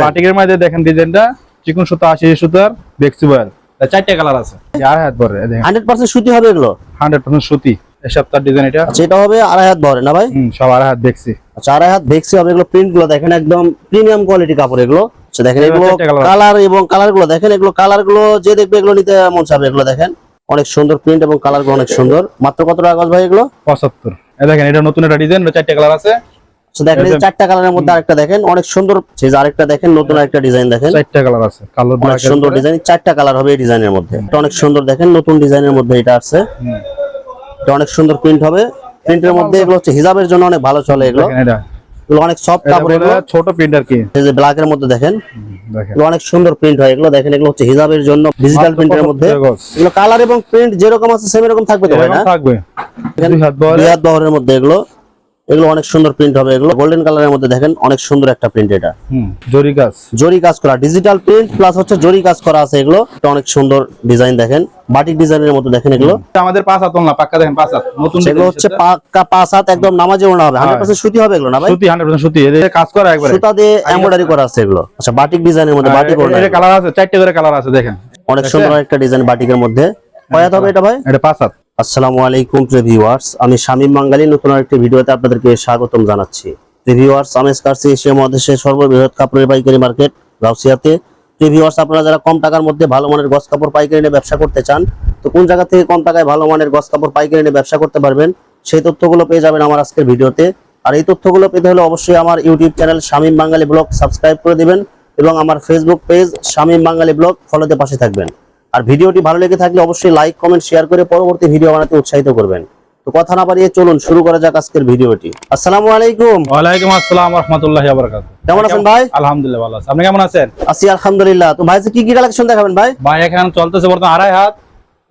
বাটিকের মধ্যে দেখেন ডিজাইনটা চিকন সুতা 80 সুতার ফ্লেক্সিবল চারটা কালার আছে আর হাত ভরে দেখেন 100% সুতি হবে এগুলো 100% সুতি এই সপ্তাহ ডিজাইন এটা আচ্ছা এটা হবে আড়াই হাত ভরে না ভাই সব আর হাত দেখছি আচ্ছা আড়াই হাত দেখছি হবে এগুলো প্রিন্ট গুলো দেখেন একদম প্রিমিয়াম কোয়ালিটি কাপড় এগুলো আচ্ছা দেখেন এগুলো কালার এবং কালার গুলো দেখেন এগুলো কালার গুলো যে দেখবে এগুলো নিতে মন চাবে এগুলো দেখেন অনেক সুন্দর প্রিন্ট এবং কালার গুলো অনেক সুন্দর মাত্র কত টাকা গজ ভাই এগুলো 75 এই দেখেন এটা নতুন একটা ডিজাইন চারটা কালার আছে আচ্ছা দেখেন এই চারটা কালারের মধ্যে আরেকটা দেখেন অনেক সুন্দর সেই আরেকটা দেখেন নতুন আরেকটা ডিজাইন দেখেন চারটা কালার আছে কালো অনেক সুন্দর ডিজাইন চারটা কালার হবে এই ডিজাইনের মধ্যে এটা অনেক সুন্দর দেখেন নতুন ডিজাইনের মধ্যে এটা আছে এটা অনেক সুন্দর প্রিন্ট হবে প্রিন্টের মধ্যে এগুলো হচ্ছে হিজাবের জন্য অনেক ভালো চলে এগুলো এগুলো অনেক সফট কাপড় এগুলো ছোট প্রিন্ট আর কি এই যে ব্ল্যাক এর মধ্যে দেখেন এগুলো অনেক সুন্দর প্রিন্ট হয় এগুলো দেখেন এগুলো হচ্ছে হিজাবের জন্য ডিজিটাল প্রিন্টের মধ্যে এগুলো কালার এবং প্রিন্ট যেরকম আছে সেম এরকম থাকবে তো ভাই না থাকবে দুই হাত বহরের মধ্যে এগুলো অনেক সুন্দর প্রিন্ট হবে এগুলো গোল্ডেন কালারের মধ্যে দেখেন অনেক সুন্দর একটা প্রিন্ট এটা জরি কাজ করা ডিজিটাল প্রিন্ট প্লাস হচ্ছে জরি কাজ করা আছে এগুলো এটা অনেক সুন্দর ডিজাইন দেখেন বাটিক ডিজাইনের মতো দেখেন এগুলো আমাদের 5 হাত না পাক্কা দেখেন 5 হাত নতুন এগুলো হচ্ছে পাক্কা 5 হাত একদম নামাজে ওড়না হবে 100% সুতি হবে এগুলো না ভাই সুতি 100% সুতি এই কাজ করা একবারে সুতা দিয়ে এমব্রয়ডারি করা আছে এগুলো আচ্ছা বাটিক ডিজাইনের মধ্যে বাটিক ওড়না এর কালার আছে চারটি করে কালার আছে দেখেন অনেক সুন্দর একটা ডিজাইন বাটিকের মধ্যে কয় হাত হবে এটা ভাই এটা 5 হাত আসসালামু আলাইকুম প্রিয় ভিউয়ার্স আমি শামীম বাঙ্গালী নতুন আরেকটি ভিডিওতে আপনাদেরকে স্বাগতম জানাচ্ছি প্রিয় ভিউয়ার্স আমেজ কার্সি এশিয়া মহাদেশের সর্ববৃহৎ কাপড়ের পাইকারি মার্কেট গাউসিয়াতে প্রিয় ভিউয়ার্স আপনারা যারা কম টাকার মধ্যে ভালো মানের গস কাপড় পাইকারি নিয়ে ব্যবসা করতে চান তো কোন জায়গা থেকে কম টাকায় ভালো মানের গস কাপড় পাইকারি নিয়ে ব্যবসা করতে পারবেন সেই তথ্যগুলো পেয়ে যাবেন আমার আজকের ভিডিওতে আর এই তথ্যগুলো পেতে হলে অবশ্যই আমার ইউটিউব চ্যানেল শামীম বাঙ্গালী ব্লগ সাবস্ক্রাইব করে দিবেন এবং আমার ফেসবুক পেজ শামীম বাঙ্গালী ব্লগ ফলোতে পাশে থাকবেন আর ভিডিওটি ভালো লেগে থাকলে অবশ্যই লাইক কমেন্ট শেয়ার করে পরবর্তী ভিডিও বানাতে উৎসাহিত করবেন তো কথা না বাড়িয়ে চলুন শুরু করা যাক আজকের ভিডিওটি আসসালামু আলাইকুম ওয়া আলাইকুম আসসালাম ওয়া রাহমাতুল্লাহি ওয়া বারাকাতুহু কেমন আছেন ভাই আলহামদুলিল্লাহ ভালো আছি আপনি কেমন আছেন আছি আলহামদুলিল্লাহ তো ভাই কি কি কালেকশন দেখাবেন ভাই ভাই এখন চলতেছে বর্তমানে আড়াই হাত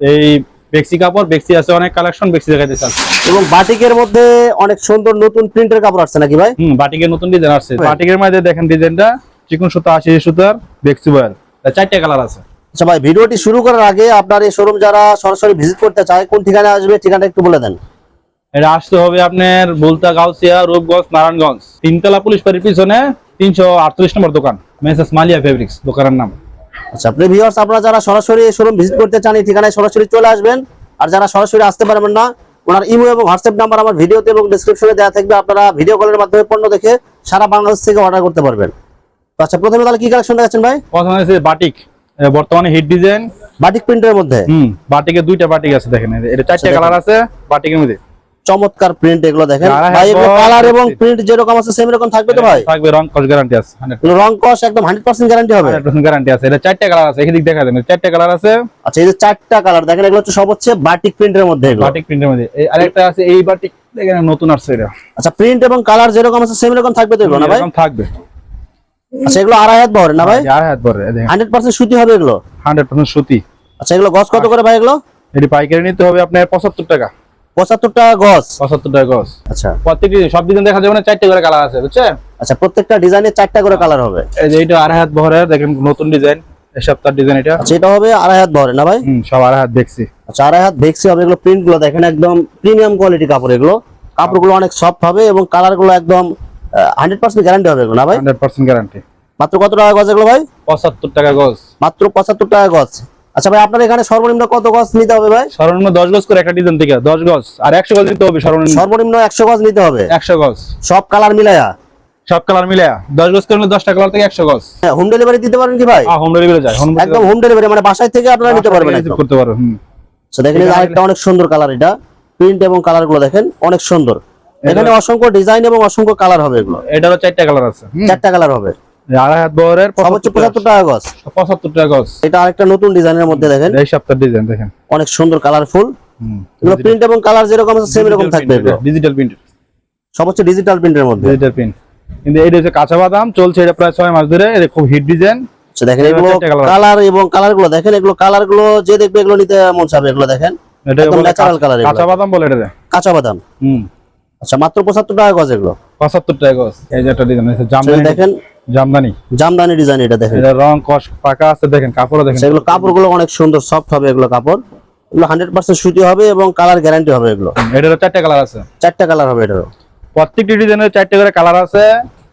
এই বেক্সি কাপড় বেক্সি আছে অনেক কালেকশন বেক্সি দেখাইতেছে এবং বাটিকের মধ্যে অনেক সুন্দর নতুন প্রিন্টের কাপড় আসছে নাকি ভাই বাটিকের নতুন ডিজাইন আসছে বাটিকের মধ্যে দেখেন ডিজাইনটা চিকন সুতা 80 সুতার ফ্লেক্সিবল চারটা কালার আছে আচ্ছা ভাই ভিডিওটি শুরু করার আগে আপনার এই শোরুম যারা সরাসরি ভিজিট করতে চায় কোন ঠিকানায় আসবে ঠিকানা একটু বলে দেন এটা আসতে হবে আপনার বুলতা গাউসিয়া রূপগঞ্জ নারায়ণগঞ্জ তিনতলা পুলিশ বাড়ির পিছনে 338 নম্বর দোকান মেসেস মালিয়া ফেব্রিক্স দোকানের নাম আচ্ছা প্রিয় ভিউয়ার্স আপনারা যারা সরাসরি শোরুম ভিজিট করতে চান এই ঠিকানায় সরাসরি চলে আসবেন আর যারা সরাসরি আসতে পারবেন না ওনার ইমো এবং হোয়াটসঅ্যাপ নাম্বার আমার ভিডিওতে এবং ডেসক্রিপশনে দেওয়া থাকবে আপনারা ভিডিও কলের মাধ্যমে পণ্য দেখে সারা বাংলাদেশ থেকে অর্ডার করতে পারবেন তো আচ্ছা প্রথমে তাহলে কি কালেকশন দেখাচ্ছেন ভাই প্রথমে আছে বাটিক বর্তমানে হিট ডিজাইন বাটিক প্রিন্টের মধ্যে বাটিকে দুইটা বাটিক আছে দেখেন এটা চারটা কালার আছে বাটিকের মধ্যে চমৎকার প্রিন্ট এগুলো দেখেন ভাই এগুলো কালার এবং প্রিন্ট যেরকম আছে সেম এরকম থাকবে তো ভাই থাকবে রং কস গ্যারান্টি আছে রং কস একদম 100% গ্যারান্টি হবে 100% গ্যারান্টি আছে এটা চারটা কালার আছে এদিক দেখা যাবে চারটা কালার আছে আচ্ছা এই যে চারটা কালার দেখেন এগুলো হচ্ছে সব হচ্ছে বাটিক প্রিন্টের মধ্যে এগুলো বাটিক প্রিন্টের মধ্যে এই আরেকটা আছে এই বাটিক দেখেন নতুন আসছে এটা আচ্ছা প্রিন্ট এবং কালার যেরকম আছে সেম এরকম থাকবে তো এগুলো না ভাই এরকম থাকবে আচ্ছা এগুলো আড়াই হাত বহরে না ভাই আড়াই হাত ভরে দেখেন 100% সুতি হবে এগুলো 100% সুতি আচ্ছা এগুলো গজ কত করে ভাই এগুলো এটি পাইকারি নিতে হবে আপনার 75 টাকা 75 টাকা গজ 75 টাকা গজ আচ্ছা প্রত্যেকটি সব ডিজাইন দেখা যাবে না চারটি করে কালার আছে বুঝছেন আচ্ছা প্রত্যেকটা ডিজাইনে চারটা করে কালার হবে এই যে এটা আড়াই হাত বহরের দেখেন নতুন ডিজাইন এই সপ্তাহ ডিজাইন এটা আচ্ছা এটা হবে আড়াই হাত বহরে না ভাই সব আড়াই হাত দেখছি আচ্ছা আড়াই হাত দেখছি হবে এগুলো প্রিন্ট গুলো দেখেন একদম প্রিমিয়াম কোয়ালিটি কাপড় এগুলো কাপড়গুলো অনেক সফট হবে এবং কালার গুলো একদম 100% গ্যারান্টি হবে এগুলো না ভাই 100% গ্যারান্টি মাত্র কত টাকা গজ এগুলো ভাই 75 টাকা গজ মাত্র 75 টাকা গজ আচ্ছা ভাই আপনার এখানে সর্বনিম্ন কত গজ নিতে হবে ভাই সর্বনিম্ন 10 গজ করে একটা ডিজাইন থেকে 10 গজ আর 100 গজ নিতে হবে সর্বনিম্ন 100 গজ নিতে হবে 100 গজ সব কালার মিলায়া সব কালার মিলায়া 10 গজ করে 10টা কালার থেকে 100 গজ হোম ডেলিভারি দিতে পারেন কি ভাই হোম ডেলিভারি যায় একদম হোম ডেলিভারি মানে বাসায় থেকে আপনারা নিতে পারবেন একদম করতে পারো আচ্ছা দেখেন আরেকটা অনেক সুন্দর কালার এটা প্রিন্ট এবং কালার গুলো দেখেন অনেক সুন্দর এখানে অসংখ্য ডিজাইন এবং অসংখ্য কালার হবে এগুলো এটারও চারটা কালার আছে চারটা কালার হবে আড়াই হাত বহরের সর্বোচ্চ 75 টাকা গজ 75 টাকা গজ এটা আরেকটা নতুন ডিজাইনের মধ্যে দেখেন এই সপ্তাহ ডিজাইন দেখেন অনেক সুন্দর কালারফুল এগুলো প্রিন্ট এবং কালার যেরকম আছে সেম এরকম থাকবে এগুলো ডিজিটাল প্রিন্ট সর্বোচ্চ ডিজিটাল প্রিন্টের মধ্যে ডিজিটাল প্রিন্ট কিন্তু এটা হচ্ছে কাঁচা বাদাম চলছে এটা প্রায় 6 মাস ধরে এটা খুব হিট ডিজাইন আচ্ছা দেখেন এগুলো কালার এবং কালার গুলো দেখেন এগুলো কালার গুলো যে দেখবে এগুলো নিতে মন চাবে এগুলো দেখেন এটা ন্যাচারাল কালার কাঁচা বাদাম বলে এটা কাঁচা বাদাম আচ্ছা মাত্র 75 টাকা গজ এগুলো 75 টাকা গজ এই যে একটা ডিজাইন আছে জামদানি দেখেন জামদানি ডিজাইন এটা দেখেন এটা রং কস পাকা আছে দেখেন কাপড়ও দেখেন এগুলো কাপড়গুলো অনেক সুন্দর সফট হবে এগুলো কাপড় এগুলো 100% সুতি হবে এবং কালার গ্যারান্টি হবে এগুলো এটারও চারটা কালার আছে চারটা কালার হবে এটারও প্রত্যেকটি ডিজাইনের চারটা করে কালার আছে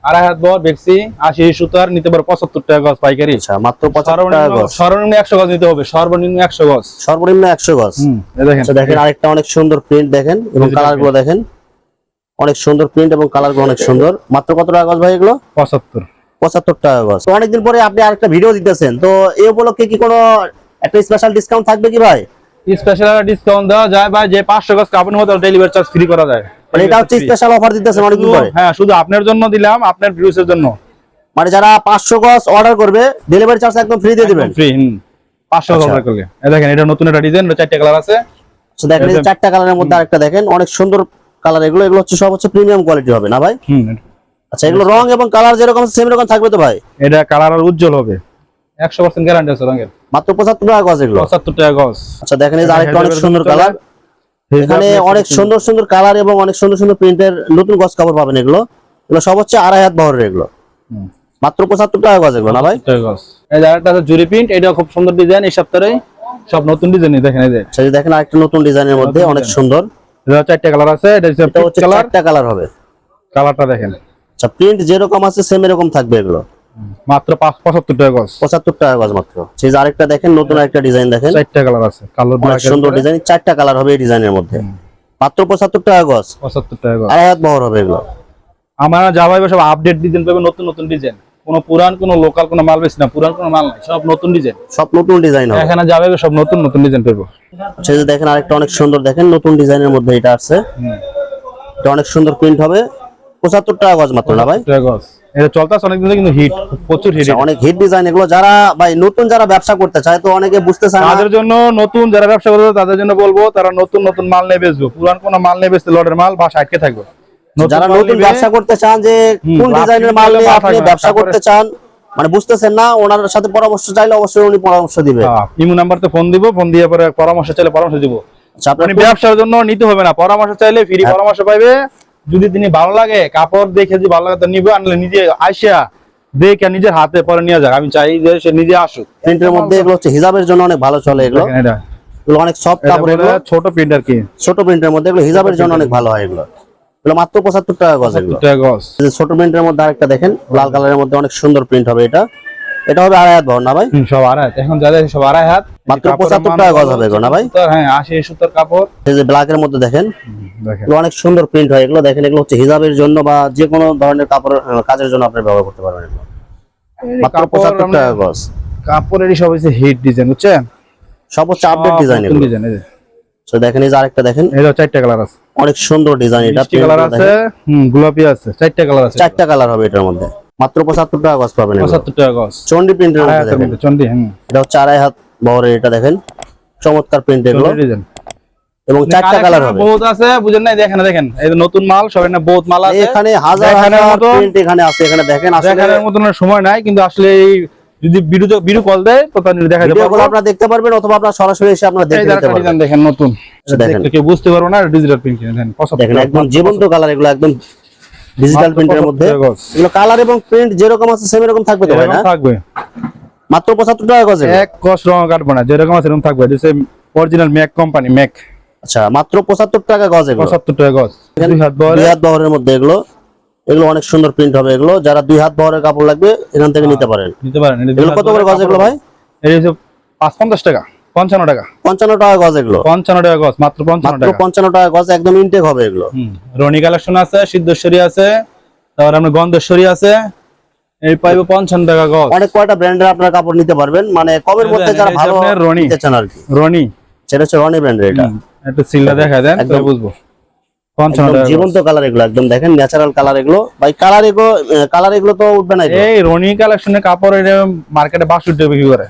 আড়াই হাত বহর বেক্সি 80 সুতার নিতে পারো 75 টাকা গজ পাইকারি। আচ্ছা মাত্র 75 টাকা গজ। সর্বনিম্ন 100 গজ নিতে হবে, সর্বনিম্ন 100 গজ। সর্বনিম্ন 100 গজ। এই দেখেন। আচ্ছা দেখেন আরেকটা অনেক সুন্দর প্রিন্ট দেখেন এবং কালার গুলো দেখেন অনেক সুন্দর প্রিন্ট এবং কালার গুলো অনেক সুন্দর। মাত্র কত টাকা গজ ভাই এগুলো? 75 টাকা গজ। তো অনেকদিন পরে আপনি আরেকটা ভিডিও দিতেছেন, তো এই উপলক্ষে কি কোনো একটা স্পেশাল ডিসকাউন্ট থাকবে কি ভাই? স্পেশাল ডিসকাউন্ট দেওয়া যায় ভাই, যে 500 গজ কাপড়ের মতো ডেলিভারি চার্জ ফ্রি করা যায়। মানে এটা হচ্ছে স্পেশাল অফার দিতেছেন অনেকদিন পরে? হ্যাঁ, শুধু আপনার জন্য দিলাম, আপনার ভিউয়ার্সের জন্য। মানে যারা 500 গজ অর্ডার করবে ডেলিভারি চার্জ একদম ফ্রি দিয়ে দিবেন? ফ্রি। 500 গজ অর্ডার করলে। এই দেখেন এটা নতুন একটা ডিজাইন, 4টা কালার আছে। আচ্ছা দেখেন এই চারটা কালারের মধ্যে আরেকটা দেখেন অনেক সুন্দর কালার। এগুলো হচ্ছে সব হচ্ছে প্রিমিয়াম কোয়ালিটি হবে না ভাই? আচ্ছা এগুলো রং এবং কালার যেরকম সেম রকম থাকবে তো ভাই? এটা কালার আর উজ্জ্বল হবে, 100% গ্যারান্টি আছে রঙের। মাত্র 75 টাকা গজ এগুলো? 75 টাকা গজ। আচ্ছা দেখেন এই যে আরেকটা অনেক সুন্দর কালার। এখানে অনেক সুন্দর সুন্দর কালার এবং অনেক সুন্দর সুন্দর প্রিন্টের নতুন গজ কাপড় পাবেন। এগুলো সব হচ্ছে আড়াই হাত বহরের। এগুলো মাত্র 75 টাকা গজ এগুলো না ভাই? এই যে আরেকটা আছে জুরি প্রিন্ট, এটা খুব সুন্দর ডিজাইন। এই সপ্তাহে সব নতুন ডিজাইন দেখেন। এই যে আচ্ছা দেখেন আরেকটা নতুন ডিজাইনের মধ্যে অনেক সুন্দর। এটা 4টা কালার আছে। এটা হচ্ছে চারটা কালার হবে। কালারটা দেখেন। আচ্ছা প্রিন্ট যেরকম আছে সেম এরকম থাকবে এগুলো। মাত্র 75 টাকা গজ। 75 টাকা গজ মাত্র। সেই যে আরেকটা দেখেন নতুন আরেকটা ডিজাইন দেখেন। 4টা কালার আছে, কালার অনেক সুন্দর ডিজাইন। চারটা কালার হবে এই ডিজাইনের মধ্যে। মাত্র 75 টাকা গজ। 75 টাকা গজ। আড়াই হাত বহর হবে এগুলো। আমরা যা ভাইবে সব আপডেট ডিজাইন পাবে, নতুন নতুন ডিজাইন। কোনো পুরান কোনো লোকাল কোনো মাল বেশি না, পুরান কোনো মাল নাই, সব নতুন ডিজাইন। সব নতুন ডিজাইন হবে এখানে যা ভাইবে সব নতুন নতুন ডিজাইন পাবো। সেই যে দেখেন আরেকটা অনেক সুন্দর দেখেন নতুন ডিজাইনের মধ্যে এটা আছে। এটা অনেক সুন্দর প্রিন্ট হবে। 75 টাকা গজ মাত্র না ভাই? গজ। এটা চলতেছে অনেক দিন, কিন্তু হিট, প্রচুর হিট। অনেক হিট ডিজাইন এগুলো। যারা ভাই নতুন যারা ব্যবসা করতে চায় তো অনেকে বুঝতে চায় না, তাদের জন্য নতুন যারা ব্যবসা করতে তাদের জন্য বলবো, তারা নতুন নতুন মাল নিয়ে বেচবো। পুরান কোনো মাল নিয়ে বেচতে লটের মাল বাসা আটকে থাকবে। যারা নতুন ব্যবসা করতে চান যে কোন ডিজাইনের মাল নিয়ে আপনি ব্যবসা করতে চান মানে বুঝতেছেন না, ওনার সাথে পরামর্শ চাইলে অবশ্যই উনি পরামর্শ দিবে। ইমো নাম্বারতে ফোন দিব, ফোন দিয়ে পরে পরামর্শ চাইলে পরামর্শ দিব। আচ্ছা আপনি ব্যবসার জন্য নিতে হবে না, পরামর্শ চাইলে ফ্রি পরামর্শ পাইবে। যদি তিনি ভালো লাগে কাপড় দেখে যদি ভালো লাগে তো নিবে, আনলে নিজে আইসা দেখে নিজের হাতে পরে নিয়ে যাক। আমি চাই যে সে নিজে আসুক। প্রিন্টের মধ্যে এগুলো হচ্ছে হিজাবের জন্য অনেক ভালো চলে। এগুলো অনেক সফট কাপড়। এগুলো ছোট প্রিন্ট আর কি, ছোট প্রিন্টের মধ্যে এগুলো হিজাবের জন্য অনেক ভালো হয়। এগুলো মাত্র 75 টাকা গজ। এগুলো ছোট প্রিন্টের মধ্যে আরেকটা দেখেন লাল কালারের মধ্যে অনেক সুন্দর প্রিন্ট হবে। এটা হবে আড়াই হাত বহর না ভাই? সব আড়াই হাত। এখন যাদের সব আড়াই হাত, মাত্র 75 টাকা গজ হবে এগুলো না ভাই? হ্যাঁ 80 সুতার কাপড়। এই যে ব্ল্যাক এর মধ্যে দেখেন অনেক সুন্দর প্রিন্ট হয়। এগুলো দেখেন এগুলো হচ্ছে হিজাবের জন্য বা যে কোনো ধরনের কাপড় কাজের জন্য আপনি ব্যবহার করতে পারবেন। এগুলো মাত্র 75 টাকা গজ। কাপড়েরই সব হচ্ছে হিট ডিজাইন, বুঝছেন? সব হচ্ছে আপডেট ডিজাইন। এগুলো তো দেখেন এই যে আরেকটা দেখেন, এটা 4টা কালার আছে। অনেক সুন্দর ডিজাইন। এটা কালার আছে, গোলাপি আছে। 4টা কালার আছে। 4টা কালার হবে এটার মধ্যে। মাত্র 75 টাকা গজ পাবেন। 75 টাকা গজ। চন্ডি প্রিন্টের মধ্যে দেখেন। চন্ডি, এটা হচ্ছে আড়াই হাত বহরের। এটা দেখেন চমৎকার প্রিন্ট এগুলো এবং 4টা কালার হবে। বহুত আছে, বুঝেন না? দেখেন দেখেন এই নতুন মাল সব, না বহুত মাল আছে এখানে হাজার হাজার প্রিন্ট এখানে আছে। এখানে দেখেন আসলে দেখানোর মতন সময় নাই, কিন্তু আসলে এই যদি ভিডিও কল দেয় তো তাহলে দেখাতে পারবো। আপনারা দেখতে পারবেন অথবা আপনারা সরাসরি এসে আপনারা দেখে নিতে পারবেন। দেখেন নতুন, দেখেন কেউ বুঝতে পারবো না ডিজিটাল প্রিন্ট। দেখেন একদম জীবন্ত কালার। এগুলো একদম ডিজিটাল প্রিন্টের মধ্যে। এগুলো কালার এবং প্রিন্ট যেরকম আছে সেম এরকম থাকবে তো ভাই না? থাকবে। মাত্র 75 টাকা গজ। এক কস রং কাটবো না, যেরকম আছে এরকম থাকবে। এটা অরিজিনাল ম্যাক কোম্পানি, ম্যাক। আচ্ছা মাত্র 75 টাকা গজ। এগুলো 75 টাকা গজ। দুই হাত বহরের মধ্যে এগুলো অনেক সুন্দর প্রিন্ট হবে। এগুলো যারা 2 হাত বহরের কাপড় লাগবে এখান থেকে নিতে পারেন। এগুলো কত করে গজ এগুলো ভাই? এই যে 55 টাকা, 55 টাকা। 55 টাকা গজ। এগুলো 55 টাকা গজ, মাত্র 55 টাকা গজ। একদম ইনটেক হবে এগুলো। রনি কালেকশন আছে, সিদ্ধেশ্বরী আছে, তারপর আমরা গন্ধেশ্বরী আছে। এই পাইবো 55 টাকা গজ। অনেক কয়টা ব্র্যান্ডের আপনারা কাপড় নিতে পারবেন, মানে কমের মধ্যে যারা ভালো নিতে চান আর কি। রনি, সেটা হচ্ছে রনি ব্র্যান্ডের। এটা একটু সিলটা দেখা দেন তাহলে বুঝবো। 55 টাকা জীবন্ত কালার। এগুলো একদম দেখেন ন্যাচারাল কালার। এগুলো ভাই কালার এগুলো তো উঠবে না। এই রনি কালেকশনের কাপড় এটা মার্কেটে 62 টাকা বিক্রি করে।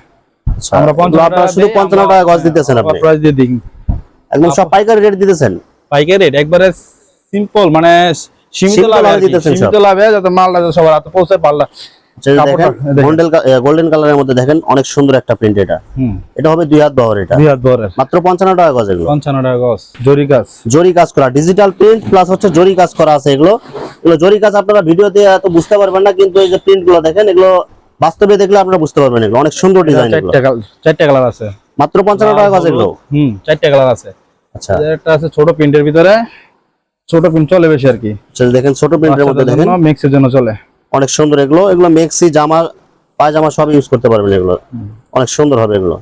আমরা 55 টাকা শুধু 55 টাকা গজ দিতেছেন আপনি? প্রাইস দিয়ে দিন একদম সব পাইকারি রেট দিতেছেন? পাইকারি রেট একবারে সিম্পল, মানে সীমিত লাভে দিতেছেন। সীমিত লাভে যাতে মালটা সবার হাতে পৌঁছে পারলা। গোল্ডেন কালারের মধ্যে দেখেন অনেক সুন্দর একটা প্রিন্ট। এটা হবে 2 হাত বহর। এটা 2 হাত বহরের মাত্র 55 টাকা গজ। এগুলো 55 টাকা গজ। জরি কাজ করা ডিজিটাল প্রিন্ট প্লাস হচ্ছে জরি কাজ করা আছে। এগুলো জরি কাজ আপনারা ভিডিওতে এত বুঝতে পারবেন না, কিন্তু এই যে প্রিন্ট গুলো দেখেন এগুলো বাস্তবে দেখলে আপনারা বুঝতে পারবেন। এগুলো অনেক সুন্দর ডিজাইন। 4টা কালার আছে। মাত্র 55 টাকা গজ। এগুলো 4টা কালার আছে। আচ্ছা একটা আছে ছোট প্রিন্টের ভিতরে, ছোট প্রিন্ট চলে বেশি আর কি। দেখেন ছোট প্রিন্টের মধ্যে দেখেন মিক্সের জন্য চলে। অনেক সুন্দর এগুলো, এগুলো মেক্সি জামা পায়জামা সব ইউজ করতে পারবেন এগুলো, অনেক সুন্দর হবে এগুলো।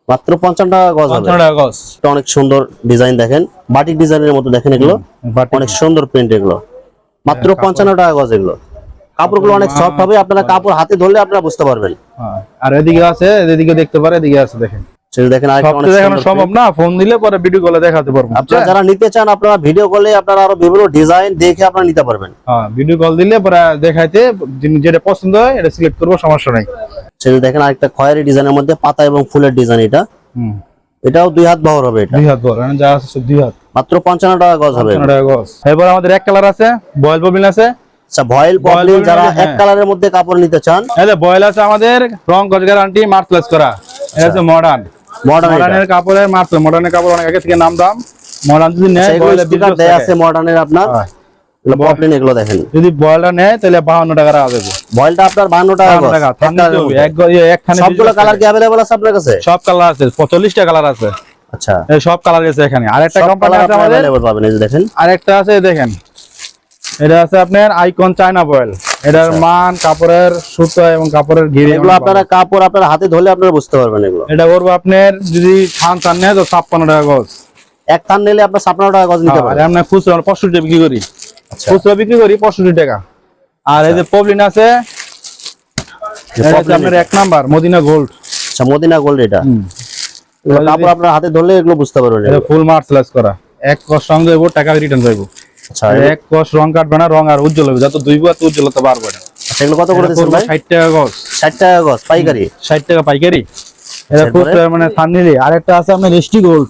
মাত্র 55 টাকা গজ হবে। 55 টাকা গজ। এটা অনেক সুন্দর ডিজাইন, দেখেন বাটিক ডিজাইনের মতো, দেখেন এগুলো অনেক সুন্দর প্রিন্ট এগুলো, মাত্র 55 টাকা গজ এগুলো। কাপড়গুলো অনেক সফট হবে, আপনারা কাপড় হাতে ধরলে আপনারা বুঝতে পারবেন। আর এদিকে আছে, এদিকে দেখতে পারে, এদিকে আছে দেখেন। সেটা দেখেন, আরেকটা সব অনেক তো দেখানো সুন্দর সম্ভব না, ফোন দিলে পরে ভিডিও কলে দেখাতে পারবো। আপনারা যারা নিতে চান আপনারা ভিডিও কলে আপনারা আরো বিভিন্ন ডিজাইন দেখে আপনারা নিতে পারবেন। হ্যাঁ, ভিডিও কল দিলে পরে দেখাইতে যেটা পছন্দ হয় এটা সিলেক্ট করবো, সমস্যা নাই। সেটা দেখেন, আরেকটা খয়েরি ডিজাইনের মধ্যে পাতা এবং ফুলের ডিজাইন, এটাও 2 হাত বহর হবে, এটা 2 হাত বড়, যা আছে সব 2 হাত। মাত্র 55 টাকা গজ হবে। 55 টাকা গজ। এরপর আমাদের এক কালার আছে, বয়েল পপিন আছে। আচ্ছা, ভয়েল পপলিন যারা এক কালারের মধ্যে কাপড় নিতে চান, এই যে বয়েল আছে আমাদের, রং কস গ্যারান্টি, মার্সলেস করা। এটা হচ্ছে মডার্ন। মডার্নের কাপড়ের মার্সেল, মডার্নের কাপড় অনেক আগে থেকে নাম দাম। মডার্ন যদি নেয় এগুলো স্টিকার দেয়া আছে মডার্নের আপনার, এগুলো পপলিন এগুলো দেখেন। যদি বয়েলটা নেয় তাহলে 52 টাকা রাখা যাবে। বয়েলটা আপনার 52 টাকা গজ। একখানে সবগুলো কালার কি अवेलेबल আছে আপনার কাছে? সব কালার আছে, 45টা কালার আছে। আচ্ছা, এই সব কালার আছে এখানে। আরেকটা কোম্পানি আছে আমাদের अवेलेबल পাবেন, এই যে দেখেন। আরেকটা আছে দেখেন, এটা আছে আপনার আইকন চায়না বয়েল। এটার মান, কাপড়ের সুতো এবং কাপড়ের ঘিরে, এগুলো আপনারা কাপড় আপনার হাতে ধরলে আপনারা বুঝতে পারবেন এগুলো। এটা করবো আপনার যদি থান চান নেয় তো 56 টাকা গজ। এক থান নিলে আপনার 56 টাকা গজ নিতে পারবেন। আর আমরা খুচরা 65 টাকা বিক্রি করি। আচ্ছা, খুচরা বিক্রি করি 65 টাকা। আর এই যে পপলিন আছে, এটা হচ্ছে আপনার 1 নাম্বার মদিনা গোল্ড। আচ্ছা, মদিনা গোল্ড এটা। এগুলো কাপড় আপনার হাতে ধরলে এগুলো বুঝতে পারবেন। এটা ফুল মার্সেলাইজ করা, এক কস রং দেব, টাকা রিটার্ন যাইব। আচ্ছা, এক কস রং কাটবে না, রং আর উজ্জ্বল হবে, যত দুইব এত উজ্জ্বলতা বাড়বে না। আচ্ছা, এগুলো কত করে দিচ্ছেন ভাই? 60 টাকা গজ। 60 টাকা গজ পাইকারি, 60 টাকা পাইকারি। এটা খুচরা মানে থান নিলে। আরেকটা আছে আপনার এসটি গোল্ড।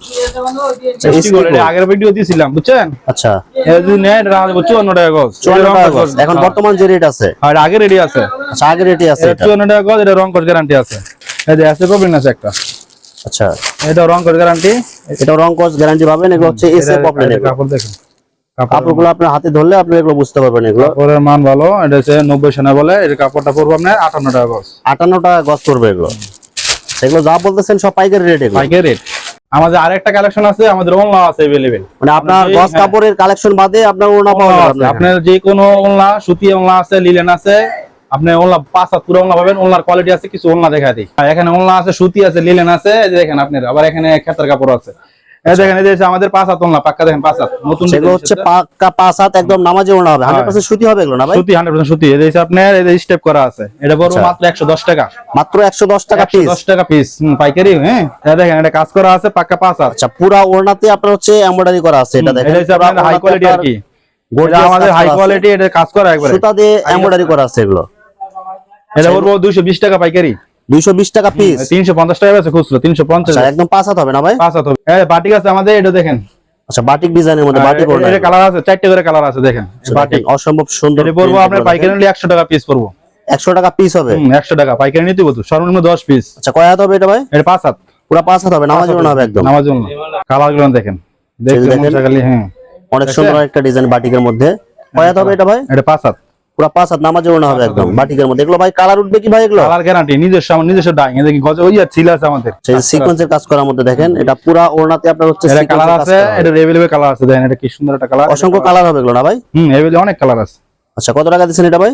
এসটি গোল্ড এর আগের ভিডিও দিয়েছিলাম, বুঝছেন? আচ্ছা, এটা যদি নেয় এটা রাখা যাবে 54 টাকা গজ। 54 টাকা গজ এখন বর্তমান যে রেট আছে। আর আগে রেডি আছে। আচ্ছা, আগে রেটই আছে এটা। 54 টাকা গজ, এটা রং কস গ্যারান্টি আছে। এই যে আছে পপলিন আছে একটা। আচ্ছা, এটা রং কস গ্যারান্টি, এটা রং কস গ্যারান্টি পাবেন। এগুলো হচ্ছে এসএ পপলিন। কাপড় দেখেন, কাপড়গুলো আপনার হাতে ধরলে আপনি এগুলো বুঝতে পারবেন। এগুলো কাপড়ের মান ভালো। এটা হচ্ছে 90 সেনা বলে। এর কাপড়টা পড়বে আপনার 58 টাকা গজ। 58 টাকা গজ পড়বে এগুলো। এগুলো যা বলতেছেন সব পাইকারি রেট এগুলো। পাইকারি রেট। আমাদের আরেকটা কালেকশন আছে, আমাদের ওড়না আছে अवेलेबल। মানে আপনার গজ কাপড়ের কালেকশন বাদে আপনার ওড়না পাওয়া যাবে। আপনার যে কোনো ওড়না, সুতি ওড়না আছে, লিলেন আছে, আপনি ওড়না 5 হাত পুরো ওড়না পাবেন। ওড়নার কোয়ালিটি আছে, কিছু ওড়না দেখা দিই। এখানে ওড়না আছে, সুতি আছে, লিলেন আছে, এই যে দেখেন আপনার। আবার এখানে খেতার কাপড় আছে, এই দেখেন। এই যে আমাদের 5 হাত ওড়না, পাক্কা দেখেন 5 হাত নতুন। এগুলো হচ্ছে পাক্কা 5 হাত একদম নামাজি ওড়না হবে, 100% সুতি হবে এগুলো না ভাই? সুতি 100% সুতি। এই যে আপনার এই যে স্টেপ করা আছে, এটা পড়বে মাত্র 110 টাকা। মাত্র 110 টাকা পিস। 110 টাকা পিস পাইকারি। হ্যাঁ, এই দেখেন, এটা কাজ করা আছে, পাক্কা 5 হাত। আচ্ছা, পুরো ওড়নাতে আপনার হচ্ছে এমব্রয়ডারি করা আছে, এটা দেখেন। এটা হচ্ছে আপনার হাই কোয়ালিটি আর কি। এটা আমাদের হাই কোয়ালিটি, এটা কাজ করা একবারে সুতা দিয়ে এমব্রয়ডারি করা আছে এগুলো। এটা পড়বে 220 টাকা পাইকারি। 220 টাকা পিস। 350 টাকা আছে খুচরা, 350। আচ্ছা, একদম 5 হাত হবে না ভাই? 5 হাত হবে। এই বাটিক আছে আমাদের, এটা দেখেন। আচ্ছা, বাটিক ডিজাইনের মধ্যে বাটিক ওড়না। এটা কালার আছে, 4টা করে কালার আছে, দেখেন। বাটিক অসম্ভব সুন্দর। এটা পড়বে আপনার পাইকারি নিলে 100 টাকা পিস পড়বে। 100 টাকা পিস হবে। 100 টাকা পাইকারি নিতে বলতো, সর্বনিম্ন 10 পিস। আচ্ছা, কয় হাত হবে এটা ভাই? এটা 5 হাত। পুরো 5 হাত হবে, নামাজি ওড়না হবে একদম। নামাজি ওড়না। কালারগুলো দেখেন, দেখেন খালি। হ্যাঁ, অনেক সুন্দর একটা ডিজাইন বাটিকের মধ্যে। কয় হাত হবে এটা ভাই? এটা 5 হাত। পুরো 5 হাত নামাজি ওড়না হবে একদম বাটিকের মধ্যে। এগুলো ভাই কালার উঠবে কি ভাই? এগুলো কালার গ্যারান্টি, নিজস্ব, আমার নিজস্ব ডাইং। এই দেখি গজ ওই ছিল আছে আমাদের। সেই সিকোয়েন্সের কাজ করার মধ্যে দেখেন, এটা পুরো ওড়নাতে আপনার হচ্ছে এটা কালার সিকোয়েন্সের কাজ আছে, করা হবে। এটা अवेलेबल কালার আছে, দেখেন। এটা কি সুন্দর একটা কালার। অসংখ্য কালার হবে এগুলো না ভাই? अवेलेबल অনেক কালার আছে। আচ্ছা, কত টাকা দিচ্ছেন এটা ভাই?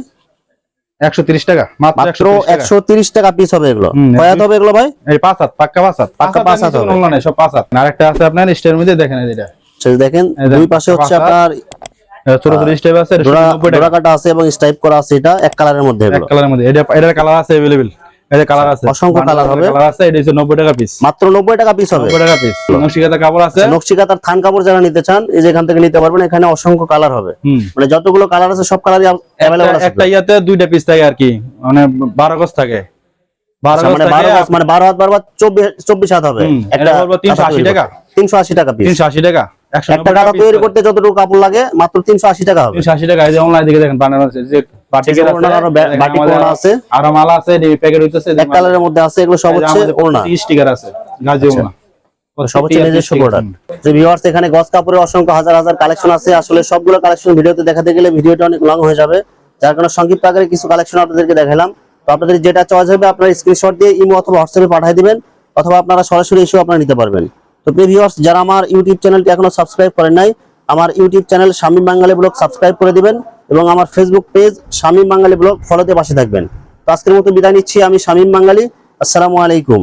130 টাকা মাত্র। 130 টাকা পিস হবে এগুলো। কয় হাত হবে এগুলো ভাই? এই 5 হাত, পাক্কা 5 হাত। পাক্কা 5 হাত হবে। ওড়না নাই, সব 5 হাত। আরেকটা আছে আপনার স্টের মধ্যে, দেখেন এটা। সেই দেখেন, দুই পাশে হচ্ছে আপনার ছোট ছোট স্টেপ আছে, এটা 90 টাকা। ডোরা কাটা আছে এবং স্টাইপ করা আছে, এটা এক কালারের মধ্যে এক এগুলো। কালারের মধ্যে। এটার কালার আছে अवेलेबल। এটা কালার আছে, অসংখ্য কালার হবে। কালার আছে। এটা হচ্ছে 90 টাকা পিস। মাত্র 90 টাকা পিস হবে। 90 টাকা পিস। নকশিকাতা কাপড় আছে। নকশিকাতার থান কাপড় যারা নিতে চান, এই যে এখান থেকে নিতে পারবেন। এখানে অসংখ্য কালার হবে, মানে যতগুলো কালার আছে সব কালারই अवेलेबल আছে। একটা ইয়াতে 2টা পিস থাকে আর কি, মানে 12 গজ থাকে। 12 গজ মানে 12 হাত, মানে 12 হাত 12 24 হাত হবে। এটা বলবো 380 টাকা। 380 টাকা পিস। 380 টাকা। একটা কাটা তৈরি করতে যতটুকু কাপড় লাগে মাত্র 380 টাকা হবে। 380 টাকা। এই যে অনলাইন দিকে দেখেন বানানো আছে, যে বাটিকের আছে, বাটিক ওড়না আছে, আর মালা আছে, এই প্যাকেট হইতেছে এক কালারের মধ্যে আছে। এগুলো সব হচ্ছে ওড়না, স্টিকার আছে, গাজি ওড়না। সব হচ্ছে নিজস্ব প্রোডাক্ট। যে ভিউয়ার্স, এখানে গজ কাপড়ের অসংখ্য হাজার হাজার কালেকশন আছে। আসলে সবগুলো কালেকশন ভিডিওতে দেখাতে গেলে ভিডিওটা অনেক লং হয়ে যাবে, যার কারণে সংক্ষিপ্ত আকারে কিছু কালেকশন আপনাদেরকে দেখালাম। তো আপনাদের যেটা চয়েস হবে আপনারা স্ক্রিনশট দিয়ে ইমো অথবা হোয়াটসঅ্যাপে পাঠিয়ে দিবেন, অথবা আপনারা সরাসরি এসেও আপনারা নিতে পারবেন। তো প্রিয় ভিউয়ার্স, যারা আমার ইউটিউব চ্যানেলটি এখনো সাবস্ক্রাইব করেন নাই, আমার ইউটিউব চ্যানেল শামীম বাঙালি ব্লগ সাবস্ক্রাইব করে দিবেন এবং আমার ফেসবুক পেজ শামীম বাঙালি ব্লগ ফলোতে পাশে থাকবেন। তো আজকের মতো বিদায় নিচ্ছি, আমি শামীম বাঙালি। আসসালামু আলাইকুম।